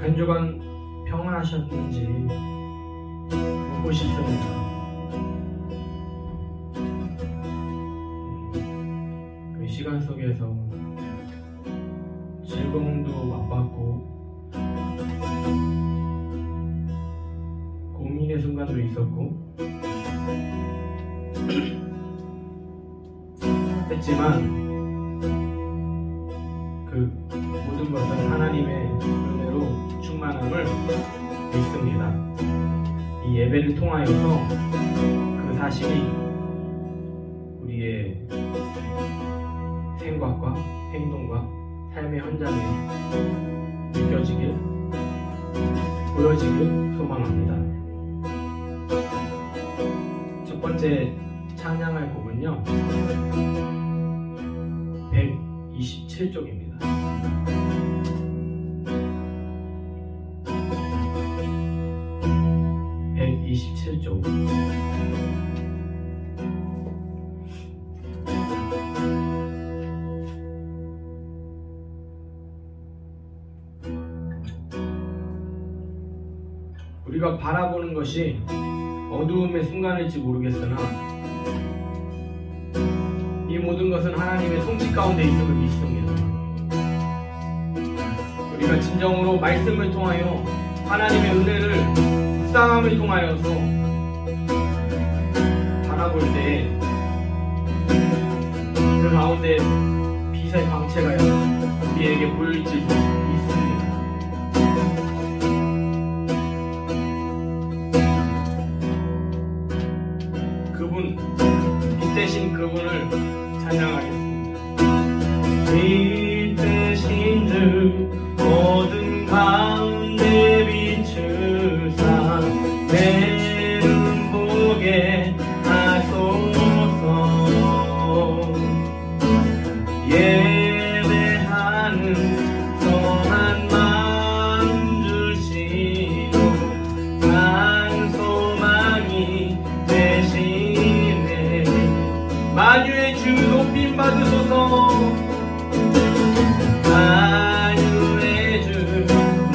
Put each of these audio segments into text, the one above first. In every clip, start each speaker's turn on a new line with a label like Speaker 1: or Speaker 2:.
Speaker 1: 한 주간 평안하셨는지 묻고 싶습니다. 그 시간 속에서 즐거움도 맛봤고 고민의 순간도 있었고 했지만 그 모든 것은 하나님의 은혜로 충만함을 믿습니다. 이 예배를 통하여서 그 사실이 우리의 생각과 행동과 삶의 현장에 느껴지길, 보여지길 소망합니다. 첫 번째 찬양할 곡은요 127쪽입니다. 우리가 바라보는 것이 어두움의 순간일지 모르겠으나 이 모든 것은 하나님의 통치 가운데 있음을 믿습니다. 우리가 진정으로 말씀을 통하여 하나님의 은혜를 묵상함을 통하여서 바라볼 때 그 가운데 빛의 광채가 우리에게 보일지 믿습니다. 그분, 빛 대신 그분을 찬양하겠습니다. 빛 대신 주 모든 가운데 비추사 내 눈 보게 하소서. 예배하는 선한 마음 주시고 한 소망이 되시네. 만유의 주 높임 받으소서. 만유의 주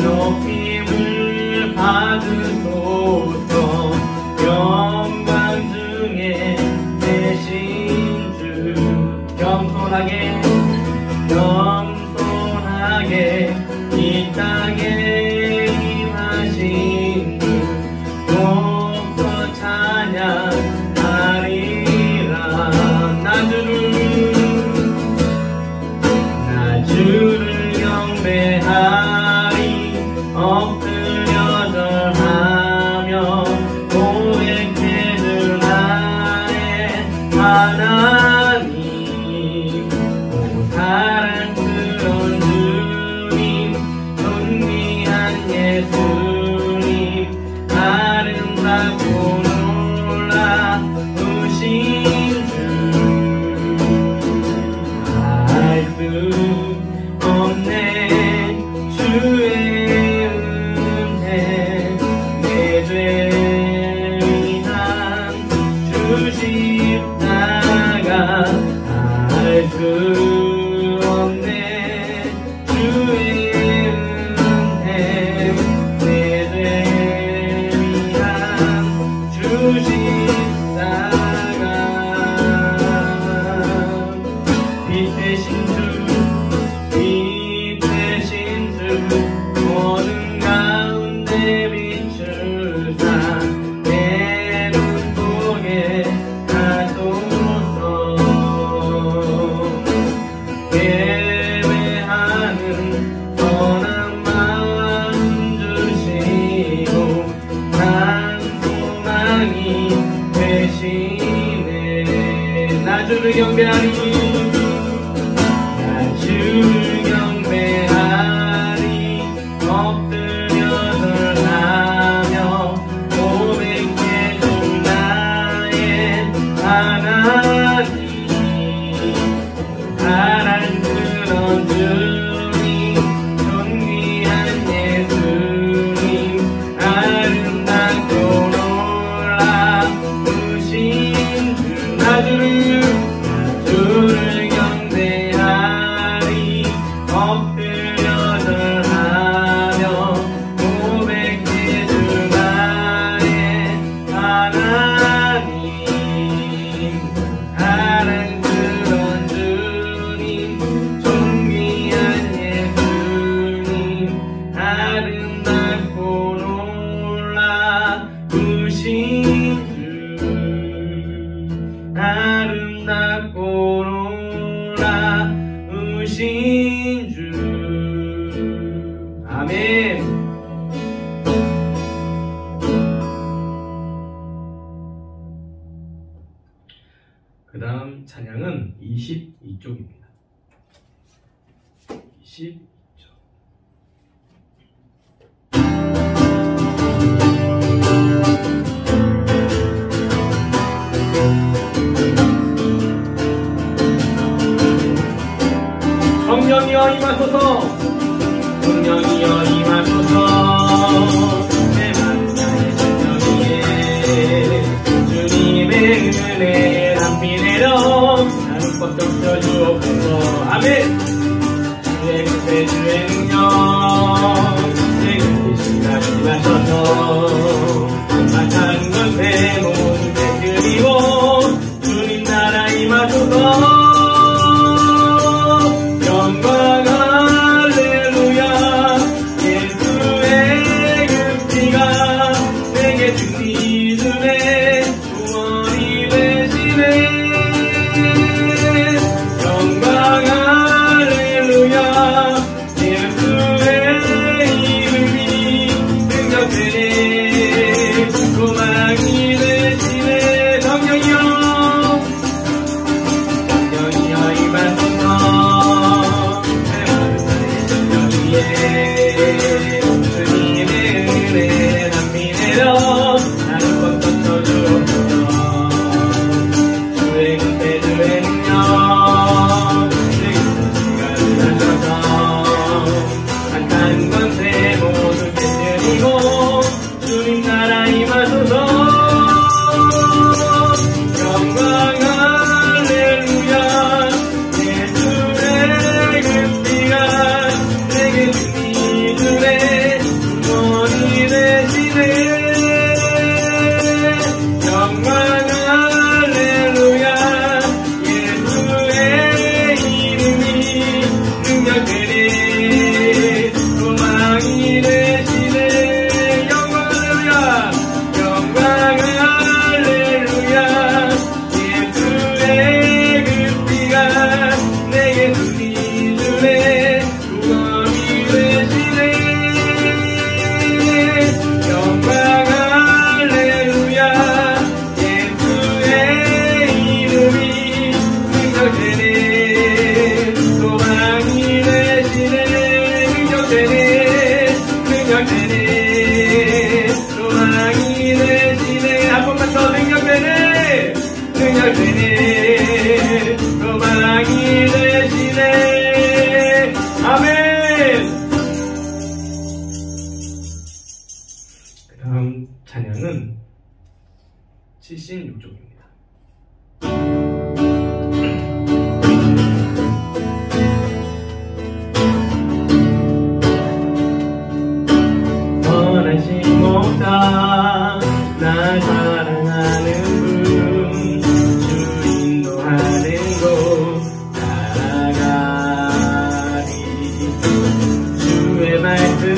Speaker 1: 높임을 받으소서. 영광 중에 되신 주 겸손하게 이 땅에 임하신 주 높고 찬양하리라. 나 주를 경배하리. 엎드려 절하며 고백해줄 나의 하나님. 오 사랑스러운 주님, 존귀한 예수님, 아름답고 놀라우신 주. 알 수 없네 주의 은혜, 내 죄 위한 주 십자가. 알 수 없네 주의 은혜, 내 죄 위한 주 십자가. 빛 대신 주, 빛 대신 주 모든 가운데 비추사 내 눈 보게 하소서. 예배하는 선한 마음 주시고 한 소망이 되시네. 나 주를 경배하리. 나 주를 경배하리. 엎드려 절하며 고백해줄 나의 하나님. 사랑스러운 주님, 존귀한 예수님, 아름답고 놀라우신 주. 나 주를 경배하리. 엎드려 절하며 그 다음 찬양은 22쪽입니다. 22쪽. 성령이여 임하소서, 성령이여 임하소서, 내 만나의 성령 위에 주님의 은혜에 담비 내려 나는 뻗 덮쳐주옵소서. 아멘. 주의 그때 주의 능력 내 곁에 시가시하셔서 악한 것에 모두 깨뜨리고 주님 나라 임하소서. 다음 찬양은 76쪽입니다. 선하신 목자 날 사랑하는 분 주 인도하는 곳 따라가리. 주의 말씀을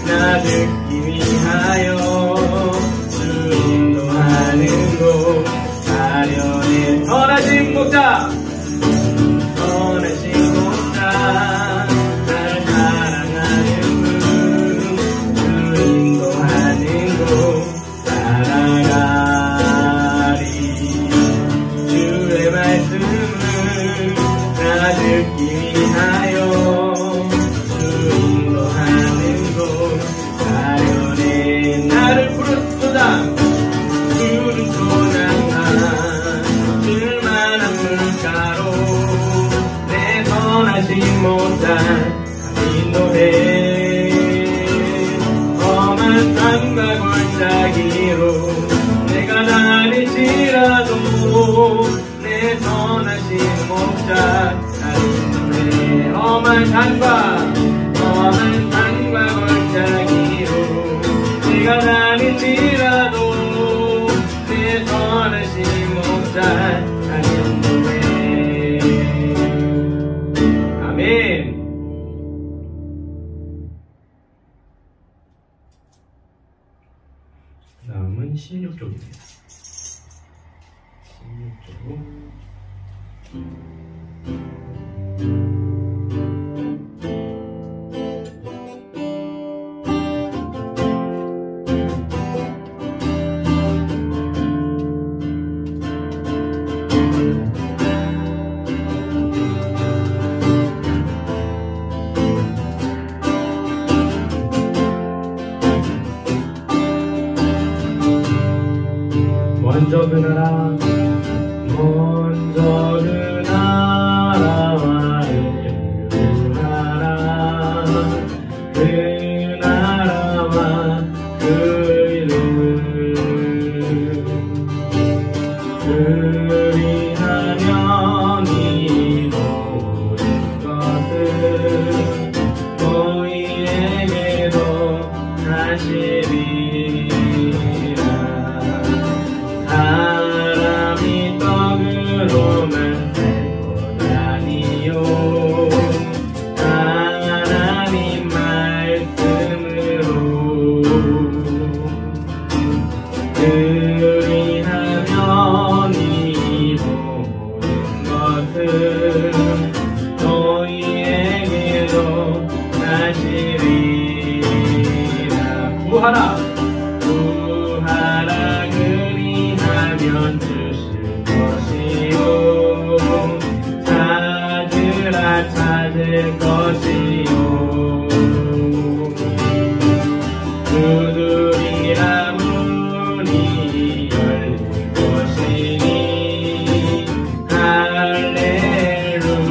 Speaker 1: 나 듣기 위하여 주 인도하는 곳 가려내. 선하신 목자, 선하신 목자 날 사랑하는 분 주 인도하는 곳 따라가리. 주의 말씀을 나 듣기 위하여 주 인도하는 곳 가려내. 나를 부르소다 푸른 소나무나 들만한 물가로 내 선하신 목자 인도해. 험한 산과 골짜기로 내가 다닐지라도 내 선하신 목자 인도해. 험한 산과 골짜기로 내가 다닐지라도 내 선하신 목자 인도해. 아멘. 다음은 16쪽입니다. 16쪽. 먼저 그 나라 나라와 의루하라 그 나라와 그 이름 그리하면 이 모든 것을 너희에게도 하시리라 사람이 떡으로만 살 것 아니요 하나님 말씀으로 그리하면 이 모든 것을 너희에게도 하시리라 구하라 그리하면 주실 것이요 찾을 것이요 두드리라 문이 열릴 것이니 할렐루야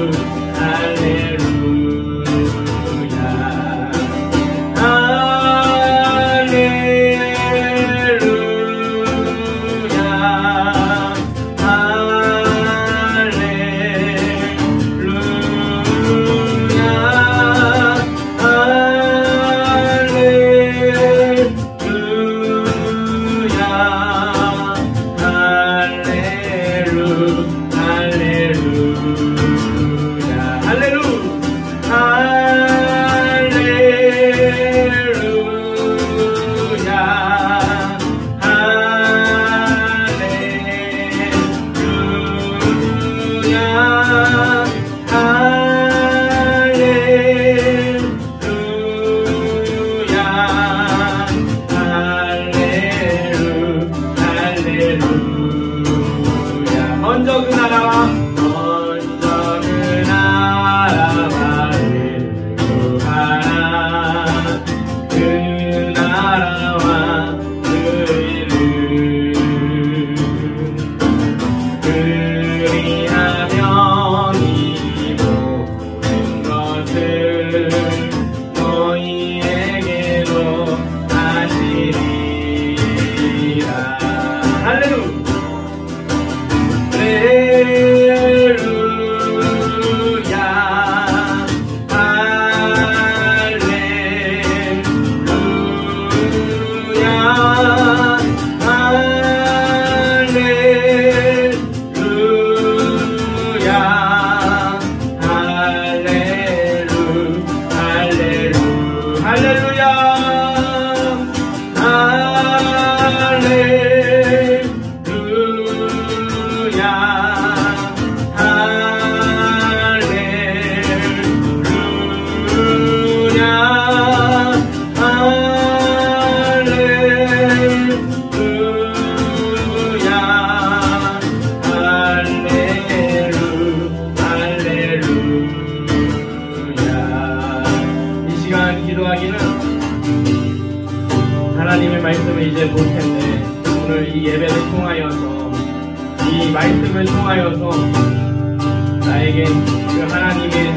Speaker 1: 먼저 그 나라와 의루하라 그 나라와 그 이름 그리하면 이 모든 것을 너희에게로 하시리라 할렐루야 하나님의 말씀을 이제 볼 텐데 오늘 이 예배를 통하여서 이 말씀을 통하여서 나에게 그 하나님의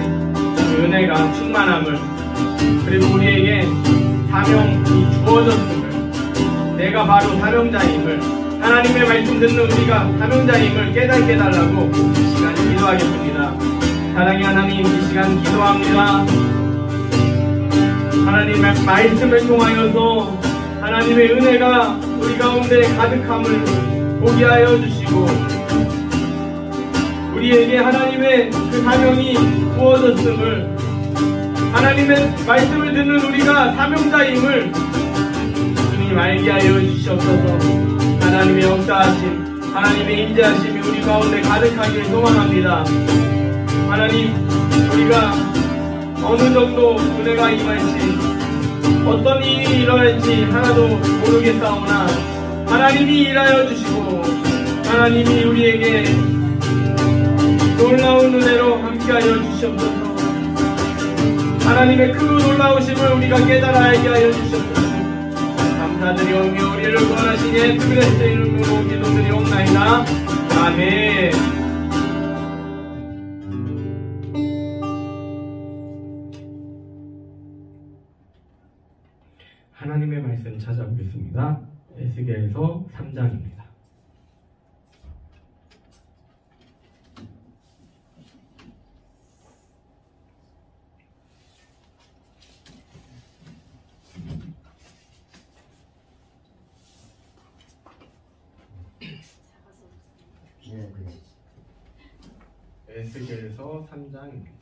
Speaker 1: 그 은혜가 충만함을 그리고 우리에게 사명이 주어졌음을 내가 바로 사명자임을 하나님의 말씀 듣는 우리가 사명자임을 깨닫게 해달라고 이 시간 기도하겠습니다. 사랑의 하나님 이 시간 기도합니다. 하나님의 말씀을 통하여서 하나님의 은혜가 우리 가운데 가득함을 보게 하여 주시고 우리에게 하나님의 그 사명이 부어졌음을 하나님의 말씀을 듣는 우리가 사명자임을 주님 알게 하여 주시옵소서. 하나님의 역사하심 하나님의 임재하심이 우리 가운데 가득하길 소망합니다. 하나님 우리가 어느 정도 은혜가 임할지 어떤 일이 일어날지 하나도 모르겠사오나 하나님이 일하여 주시고 하나님이 우리에게 놀라운 은혜로 함께하여 주시옵소서. 하나님의 그 놀라우심을 우리가 깨달아 알게 하여 주시옵소서. 감사드리오며 우리를 구원하신 예수 그리스도의 이름으로 기도드리옵나이다. 아멘. 하나님의 말씀 찾아보겠습니다. 에스겔서 3장입니다. 에스겔서 3장입니다.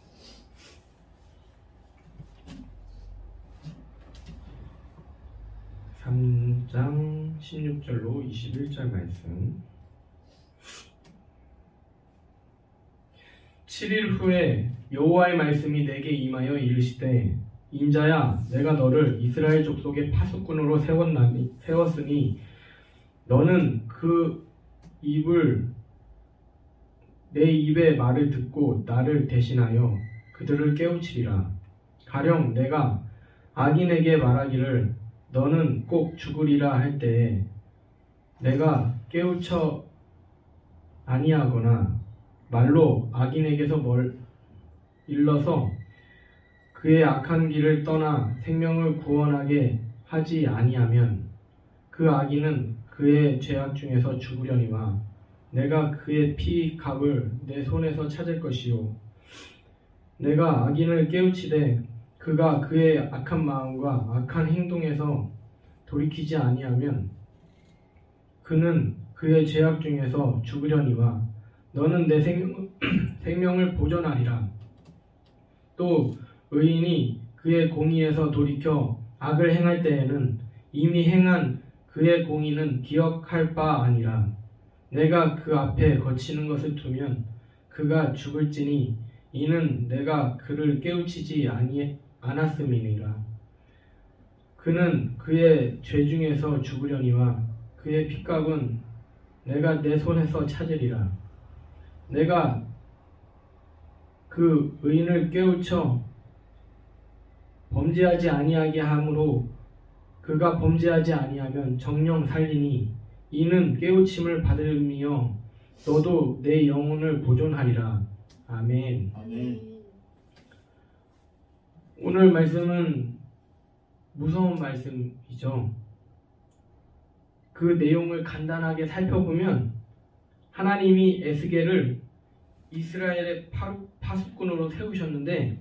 Speaker 1: 3장 16절로 21절 말씀. 7일 후에 여호와의 말씀이 내게 임하여 이르시되 인자야 내가 너를 이스라엘 족속의 파수꾼으로 세웠으니 너는 내 입의 말을 듣고 나를 대신하여 그들을 깨우치리라. 가령 내가 악인에게 말하기를 너는 꼭 죽으리라 할 때에 내가 깨우쳐 아니하거나 말로 악인에게서 일러서 그의 악한 길을 떠나 생명을 구원하게 하지 아니하면 그 악인은 그의 죄악 중에서 죽으려니와 내가 그의 피 값을 내 손에서 찾을 것이요 내가 악인을 깨우치되 그가 그의 악한 마음과 악한 행동에서 돌이키지 아니하면 그는 그의 죄악 중에서 죽으려니와 너는 내 생명을 보존하리라. 또 의인이 그의 공의에서 돌이켜 악을 행할 때에는 이미 행한 그의 공의는 기억할 바 아니라 내가 그 앞에 거치는 것을 두면 그가 죽을지니 이는 내가 그를 깨우치지 않았음이니라. 그는 그의 죄 중에서 죽으려니와 그의 핏값은 내가 내 손에서 찾으리라. 내가 그 의인을 깨우쳐 범죄하지 아니하게 함으로 그가 범죄하지 아니하면 정녕 살리니 이는 깨우침을 받으며 너도 내 영혼을 보존하리라. 아멘.
Speaker 2: 아멘.
Speaker 1: 오늘 말씀은 무서운 말씀이죠. 그 내용을 간단하게 살펴보면 하나님이 에스겔을 이스라엘의 파수꾼으로 세우셨는데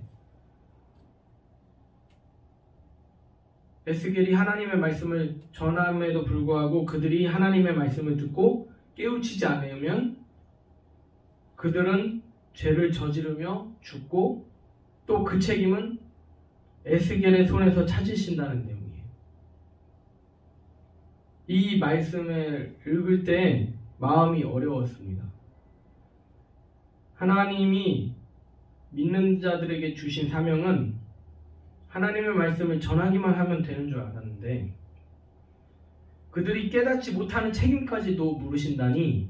Speaker 1: 에스겔이 하나님의 말씀을 전함에도 불구하고 그들이 하나님의 말씀을 듣고 깨우치지 않으면 그들은 죄를 저지르며 죽고 또 그 책임은 에스겔의 손에서 찾으신다는 내용이에요. 이 말씀을 읽을 때 마음이 어려웠습니다. 하나님이 믿는 자들에게 주신 사명은 하나님의 말씀을 전하기만 하면 되는 줄 알았는데 그들이 깨닫지 못하는 책임까지도 물으신다니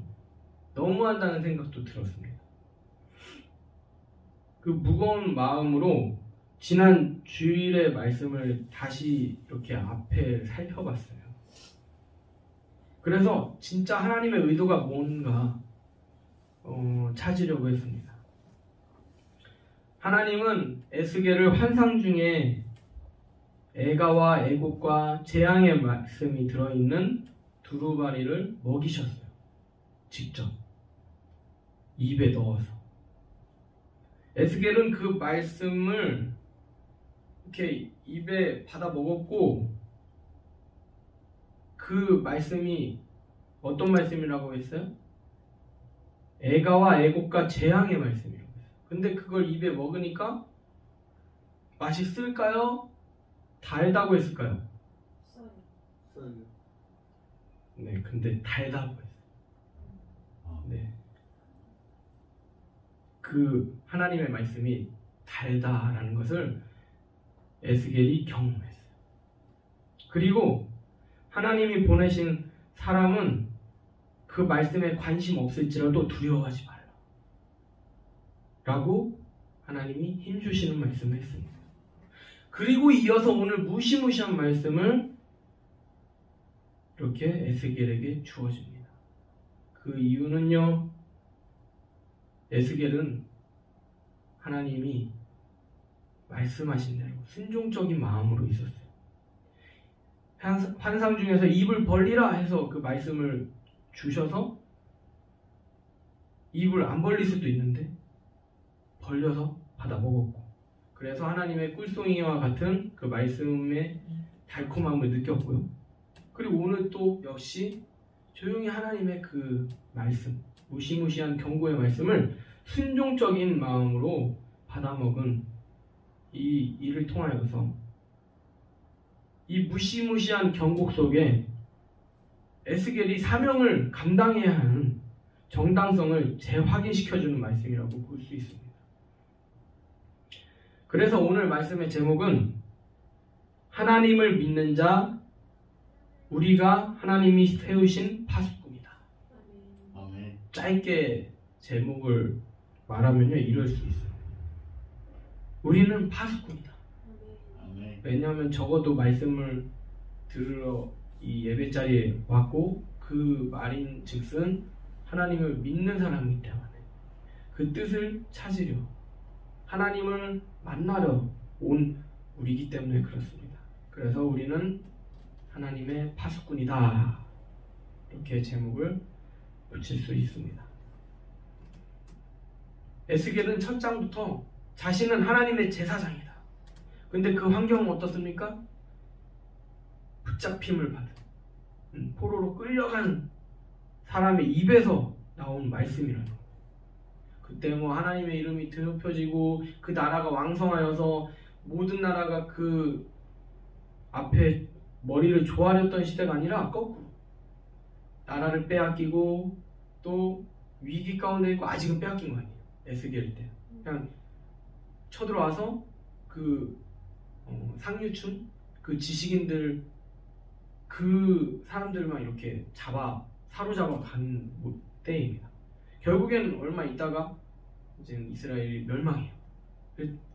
Speaker 1: 너무한다는 생각도 들었습니다. 그 무거운 마음으로 지난 주일의 말씀을 다시 이렇게 앞에 살펴봤어요. 그래서 진짜 하나님의 의도가 뭔가 찾으려고 했습니다. 하나님은 에스겔을 환상 중에 애가와 애곡과 재앙의 말씀이 들어있는 두루마리를 먹이셨어요. 직접 입에 넣어서. 에스겔은 그 말씀을 이렇게 입에 받아 먹었고 그 말씀이 어떤 말씀이라고 했어요? 애가와 애곡과 재앙의 말씀이라고 했어요. 근데 그걸 입에 먹으니까 맛있을까요? 달다고 했을까요?
Speaker 2: 써요.
Speaker 1: 네, 근데 달다고 했어요. 네. 그 하나님의 말씀이 달다라는 것을 에스겔이 경험했어요. 그리고 하나님이 보내신 사람은 그 말씀에 관심 없을지라도 두려워하지 말라 라고 하나님이 힘주시는 말씀을 했습니다. 그리고 이어서 오늘 무시무시한 말씀을 이렇게 에스겔에게 주어집니다. 그 이유는요, 에스겔은 하나님이 말씀하신 대로 순종적인 마음으로 있었어요. 환상 중에서 입을 벌리라 해서 그 말씀을 주셔서 입을 안 벌릴 수도 있는데 벌려서 받아 먹었고, 그래서 하나님의 꿀송이와 같은 그 말씀의 달콤함을 느꼈고요. 그리고 오늘 또 역시 조용히 하나님의 그 말씀, 무시무시한 경고의 말씀을 순종적인 마음으로 받아먹은 이 일을 통하여서 이 무시무시한 경고 속에 에스겔이 사명을 감당해야 하는 정당성을 재확인시켜주는 말씀이라고 볼 수 있습니다. 그래서 오늘 말씀의 제목은 하나님을 믿는 자, 우리가 하나님이 세우신 파수꾼이다.
Speaker 2: 아멘.
Speaker 1: 짧게 제목을 말하면요, 이럴 수 있어요. 우리는 파수꾼이다.
Speaker 2: 아멘.
Speaker 1: 왜냐하면 적어도 말씀을 들으러 이 예배 자리에 왔고, 그 말인 즉슨 하나님을 믿는 사람이기 때문에 그 뜻을 찾으려, 하나님을 만나러 온 우리이기 때문에 그렇습니다. 그래서 우리는 하나님의 파수꾼이다, 이렇게 제목을 붙일 수 있습니다. 에스겔은 첫 장부터 자신은 하나님의 제사장이다. 근데 그 환경은 어떻습니까? 붙잡힘을 받은, 포로로 끌려간 사람의 입에서 나온 말씀이라는 거예요. 그때 뭐 하나님의 이름이 드높여지고 그 나라가 왕성하여서 모든 나라가 그 앞에 머리를 조아렸던 시대가 아니라 거꾸로 나라를 빼앗기고 또 위기 가운데 있고, 아직은 빼앗긴 거 아니에요. 에스겔 때 그냥 쳐들어와서 그 상류층, 그 지식인들, 그 사람들만 이렇게 사로잡아 간 때입니다. 결국에는 얼마 있다가 이제 이스라엘이 멸망해요.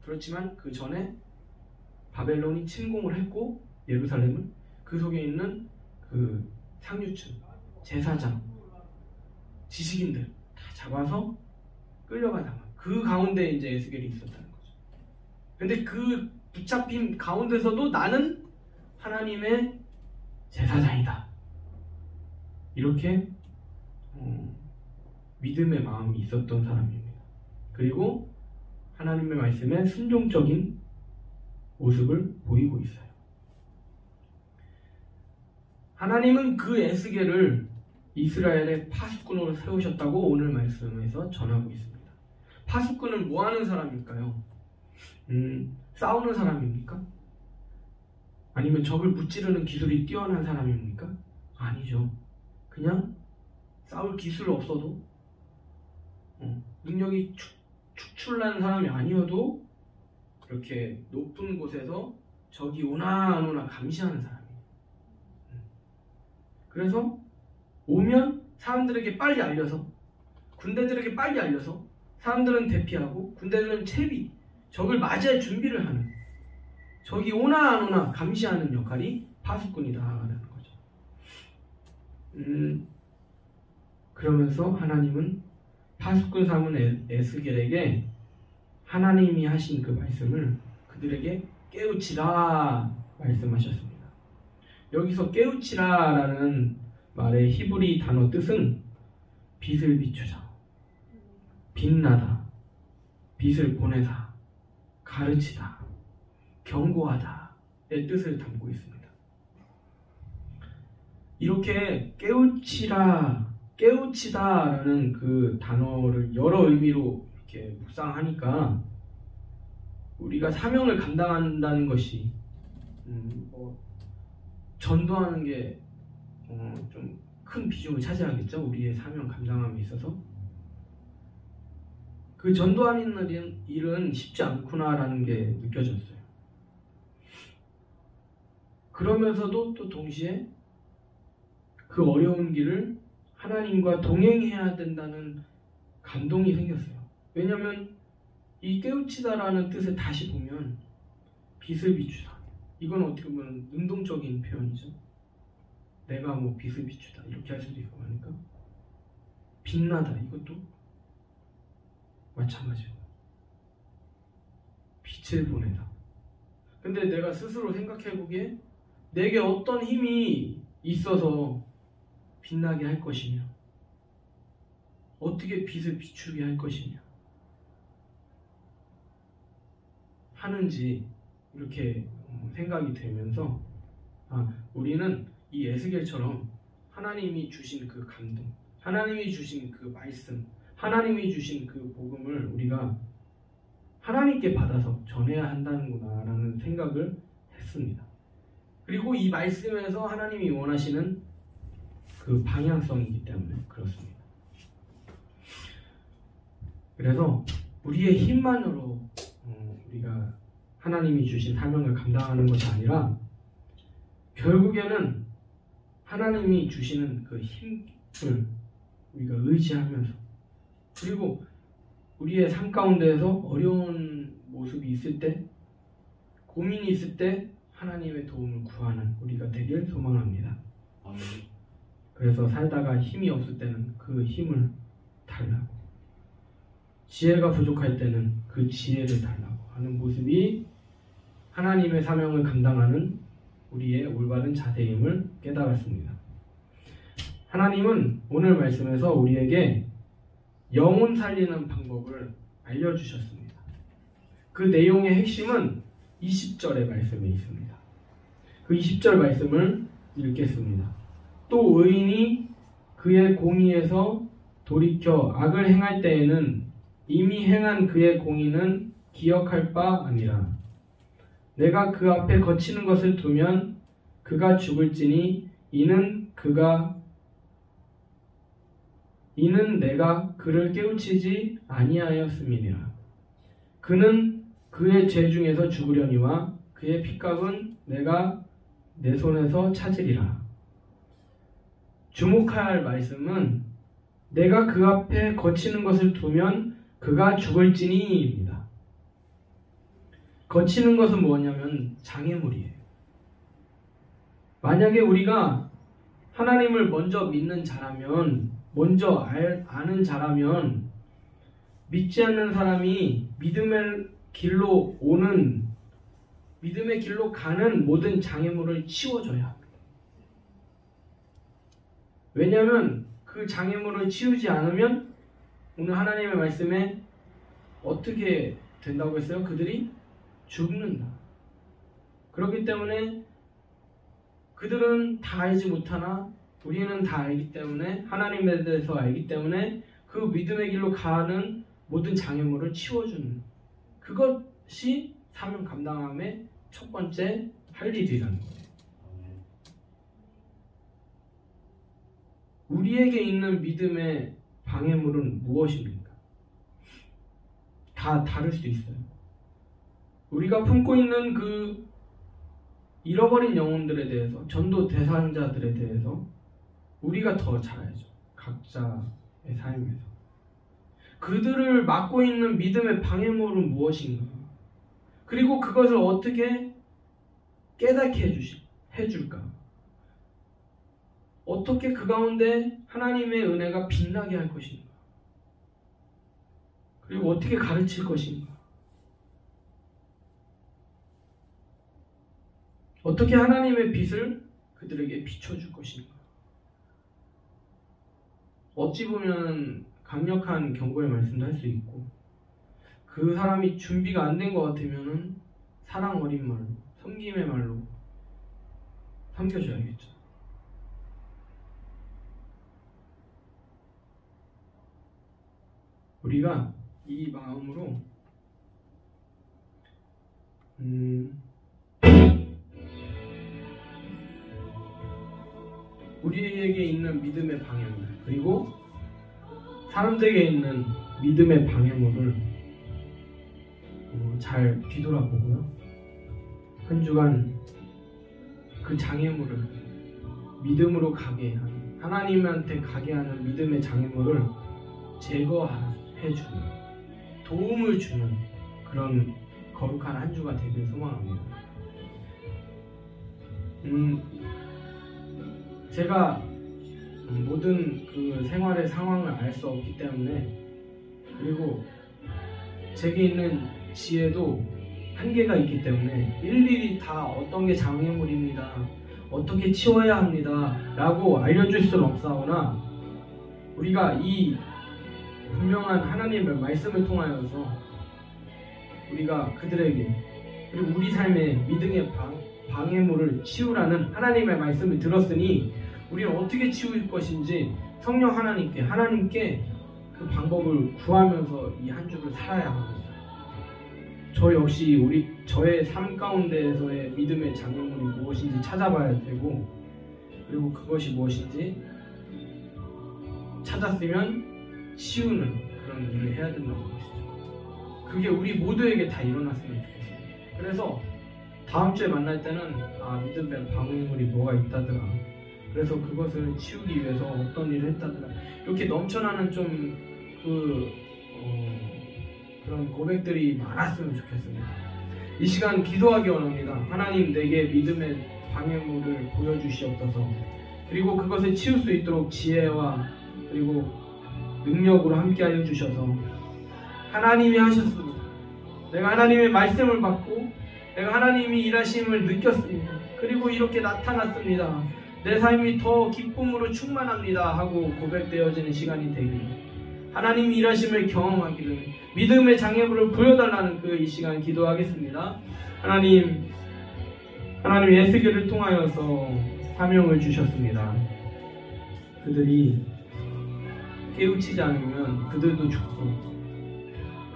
Speaker 1: 그렇지만 그 전에 바벨론이 침공을 했고, 예루살렘을 그 속에 있는 그 상류층, 제사장, 지식인들 다 잡아서 끌려가다가 그 가운데 이제 에스겔이 있었다는 거죠. 근데 그 붙잡힌 가운데서도 나는 하나님의 제사장이다, 이렇게 믿음의 마음이 있었던 사람입니다. 그리고 하나님의 말씀에 순종적인 모습을 보이고 있어요. 하나님은 그 에스겔을 이스라엘의 파수꾼으로 세우셨다고 오늘 말씀에서 전하고 있습니다. 파수꾼은 뭐 하는 사람일까요? 싸우는 사람입니까? 아니면 적을 무찌르는 기술이 뛰어난 사람입니까? 아니죠. 그냥 싸울 기술 없어도, 능력이 축출난 사람이 아니어도 이렇게 높은 곳에서 적이 오나 안 오나 감시하는 사람이에요. 그래서 오면 사람들에게 빨리 알려서, 군대들에게 빨리 알려서 사람들은 대피하고 군대들은 채비, 적을 맞이할 준비를 하는, 적이 오나 안 오나 감시하는 역할이 파수꾼이다라는 거죠. 그러면서 하나님은 파수꾼 삼은 에스겔에게 하나님이 하신 그 말씀을 그들에게 깨우치라 말씀하셨습니다. 여기서 깨우치라라는 말의 히브리 단어 뜻은 빛을 비추다, 빛나다, 빛을 보내다, 가르치다, 경고하다의 뜻을 담고 있습니다. 이렇게 깨우치다라는 그 단어를 여러 의미로 이렇게 묵상하니까 우리가 사명을 감당한다는 것이 전도하는 게 좀 큰 비중을 차지하겠죠. 우리의 사명 감당함에 있어서 그 전도하는 일은 쉽지 않구나라는 게 느껴졌어요. 그러면서도 또 동시에 그 어려운 길을 하나님과 동행해야 된다는 감동이 생겼어요. 왜냐하면 이 깨우치다라는 뜻을 다시 보면 빛을 비추다, 이건 어떻게 보면 능동적인 표현이죠. 내가 뭐 빛을 비추다 이렇게 할 수도 있고 하니까 빛나다 이것도 마찬가지고 빛을 보내다. 근데 내가 스스로 생각해보기에 내게 어떤 힘이 있어서 빛나게 할 것이냐, 어떻게 빛을 비추게 할 것이냐 하는지 이렇게 생각이 들면서 우리는 이 에스겔처럼 하나님이 주신 그 감동, 하나님이 주신 그 말씀, 하나님이 주신 그 복음을 우리가 하나님께 받아서 전해야 한다는구나 라는 생각을 했습니다. 그리고 이 말씀에서 하나님이 원하시는 그 방향성이기 때문에 그렇습니다. 그래서 우리의 힘만으로 우리가 하나님이 주신 사명을 감당하는 것이 아니라 결국에는 하나님이 주시는 그 힘을 우리가 의지하면서, 그리고 우리의 삶 가운데에서 어려운 모습이 있을 때, 고민이 있을 때 하나님의 도움을 구하는 우리가 되길 소망합니다. 그래서 살다가 힘이 없을 때는 그 힘을 달라고, 지혜가 부족할 때는 그 지혜를 달라고 하는 모습이 하나님의 사명을 감당하는 우리의 올바른 자세임을 깨달았습니다. 하나님은 오늘 말씀에서 우리에게 영혼 살리는 방법을 알려주셨습니다. 그 내용의 핵심은 20절의 말씀에 있습니다. 그 20절 말씀을 읽겠습니다. 또 의인이 그의 공의에서 돌이켜 악을 행할 때에는 이미 행한 그의 공의는 기억할 바 아니라 내가 그 앞에 거치는 것을 두면 그가 죽을지니 이는 내가 그를 깨우치지 아니하였음이니라. 그는 그의 죄 중에서 죽으려니와 그의 핏값은 내가 내 손에서 찾으리라. 주목할 말씀은 내가 그 앞에 거치는 것을 두면 그가 죽을지니입니다. 거치는 것은 뭐냐면 장애물이에요. 만약에 우리가 하나님을 먼저 믿는 자라면, 먼저 아는 자라면 믿지 않는 사람이 믿음의 길로 오는, 믿음의 길로 가는 모든 장애물을 치워줘야 합니다. 왜냐하면 그 장애물을 치우지 않으면 오늘 하나님의 말씀에 어떻게 된다고 했어요? 그들이 죽는다. 그렇기 때문에 그들은 다 알지 못하나 우리는 다 알기 때문에, 하나님에 대해서 알기 때문에 그 믿음의 길로 가는 모든 장애물을 치워주는, 그것이 사명 감당함의 첫 번째 할 일이라는 거예요. 우리에게 있는 믿음의 방해물은 무엇입니까? 다 다를 수 있어요. 우리가 품고 있는 그 잃어버린 영혼들에 대해서, 전도 대상자들에 대해서 우리가 더 잘 알죠. 각자의 삶에서. 그들을 막고 있는 믿음의 방해물은 무엇인가? 그리고 그것을 어떻게 깨닫게 해줄까? 어떻게 그 가운데 하나님의 은혜가 빛나게 할 것인가? 그리고 어떻게 가르칠 것인가? 어떻게 하나님의 빛을 그들에게 비춰줄 것인가? 어찌 보면 강력한 경고의 말씀도 할 수 있고, 그 사람이 준비가 안 된 것 같으면은 사랑 어린 말로, 섬김의 말로 섬겨줘야겠죠. 우리가 이 마음으로 우리에게 있는 믿음의 방해물, 그리고 사람들에게 있는 믿음의 방해물을 잘 뒤돌아보고요. 한 주간 그 장애물을 믿음으로 가게 하는, 하나님한테 가게 하는 믿음의 장애물을 제거해주는, 도움을 주는 그런 거룩한 한 주가 되길 소망합니다. 제가 모든 그 생활의 상황을 알 수 없기 때문에, 그리고 제게 있는 지혜도 한계가 있기 때문에 일일이 다 어떤 게 장애물입니다, 어떻게 치워야 합니다 라고 알려줄 수는 없사오나, 우리가 이 분명한 하나님의 말씀을 통하여서 우리가 그들에게, 그리고 우리 삶의 믿음의 방해물을 치우라는 하나님의 말씀을 들었으니 우리는 어떻게 치울 것인지 성령 하나님께 그 방법을 구하면서 이 한 주를 살아야 합니다. 저 역시 저의 삶 가운데에서의 믿음의 장애물이 무엇인지 찾아봐야 되고, 그리고 그것이 무엇인지 찾았으면 치우는 그런 일을 해야 된다는 것이죠. 그게 우리 모두에게 다 일어났으면 좋겠어요. 그래서 다음 주에 만날 때는 믿음의 방해물이 뭐가 있다더라, 그래서 그것을 치우기 위해서 어떤 일을 했다더라, 이렇게 넘쳐나는 좀 그런 고백들이 많았으면 좋겠습니다. 이 시간 기도하기 원합니다. 하나님, 내게 믿음의 방해물을 보여주시옵소서. 그리고 그것을 치울 수 있도록 지혜와 그리고 능력으로 함께하여 주셔서, 하나님이 하셨습니다. 내가 하나님의 말씀을 받고 내가 하나님이 일하심을 느꼈습니다. 그리고 이렇게 나타났습니다. 내 삶이 더 기쁨으로 충만합니다 하고 고백되어지는 시간이 되기를, 하나님이 일하심을 경험하기를, 믿음의 장애물을 보여달라는 이 시간 기도하겠습니다. 하나님 에스겔을 통하여서 사명을 주셨습니다. 그들이 깨우치지 않으면 그들도 죽고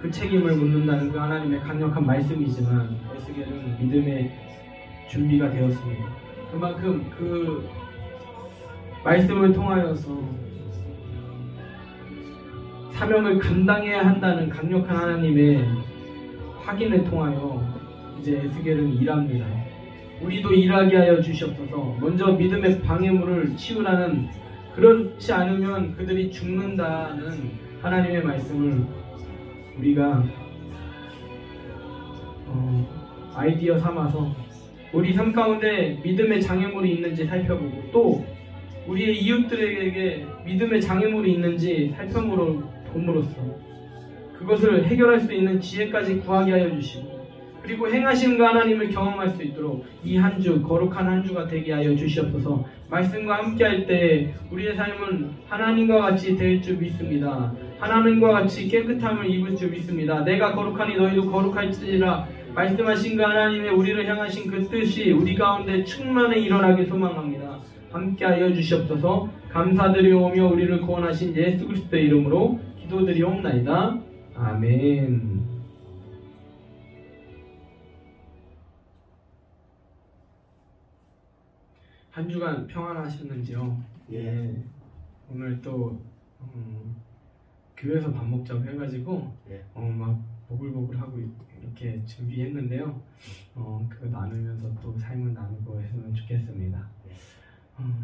Speaker 1: 그 책임을 묻는다는 그 하나님의 강력한 말씀이지만, 에스겔은 믿음의 준비가 되었습니다. 그만큼 그 말씀을 통하여서 사명을 감당해야 한다는 강력한 하나님의 확인을 통하여 이제 에스겔은 일합니다. 우리도 일하게 하여 주시옵소서. 먼저 믿음의 방해물을 치우라는, 그렇지 않으면 그들이 죽는다는 하나님의 말씀을 우리가 아이디어 삼아서 우리 삶 가운데 믿음의 장애물이 있는지 살펴보고, 또 우리의 이웃들에게 믿음의 장애물이 있는지 살펴봄으로써 그것을 해결할 수 있는 지혜까지 구하게 하여 주시고, 그리고 행하신 그 하나님을 경험할 수 있도록 이 한 주 거룩한 한 주가 되게 하여 주시옵소서. 말씀과 함께 할 때 우리의 삶은 하나님과 같이 될 줄 믿습니다. 하나님과 같이 깨끗함을 입을 줄 믿습니다. 내가 거룩하니 너희도 거룩할지라 말씀하신 그 하나님의 우리를 향하신 그 뜻이 우리 가운데 충만히 일어나길 소망합니다. 함께 하여 주시옵소서. 감사드리오며 우리를 구원하신 예수 그리스도의 이름으로 기도드리옵나이다. 아멘. 한 주간 평안하셨는지요?
Speaker 2: 예.
Speaker 1: 오늘 또 교회에서 밥 먹자고 해가지고 막 보글보글하고 이렇게 준비했는데요. 그거 나누면서 또 삶을 나누고 했으면 좋겠습니다.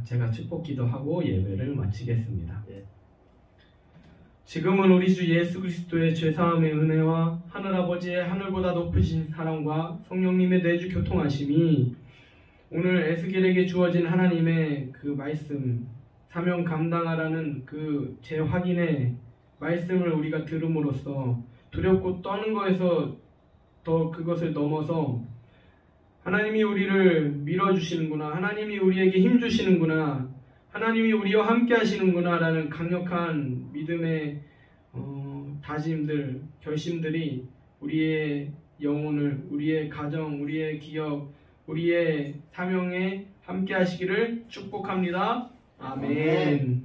Speaker 1: 제가 축복 기도하고 예배를 마치겠습니다. 지금은 우리 주 예수 그리스도의 죄사함의 은혜와 하늘아버지의 하늘보다 높으신 사랑과 성령님의 내주 교통하심이 오늘 에스겔에게 주어진 하나님의 그 말씀, 사명 감당하라는 그 재확인의 말씀을 우리가 들음으로써 두렵고 떠는 것에서 더 그것을 넘어서 하나님이 우리를 밀어주시는구나, 하나님이 우리에게 힘주시는구나, 하나님이 우리와 함께 하시는구나 라는 강력한 믿음의 다짐들, 결심들이 우리의 영혼을, 우리의 가정, 우리의 기업, 우리의 사명에 함께 하시기를 축복합니다. 아멘.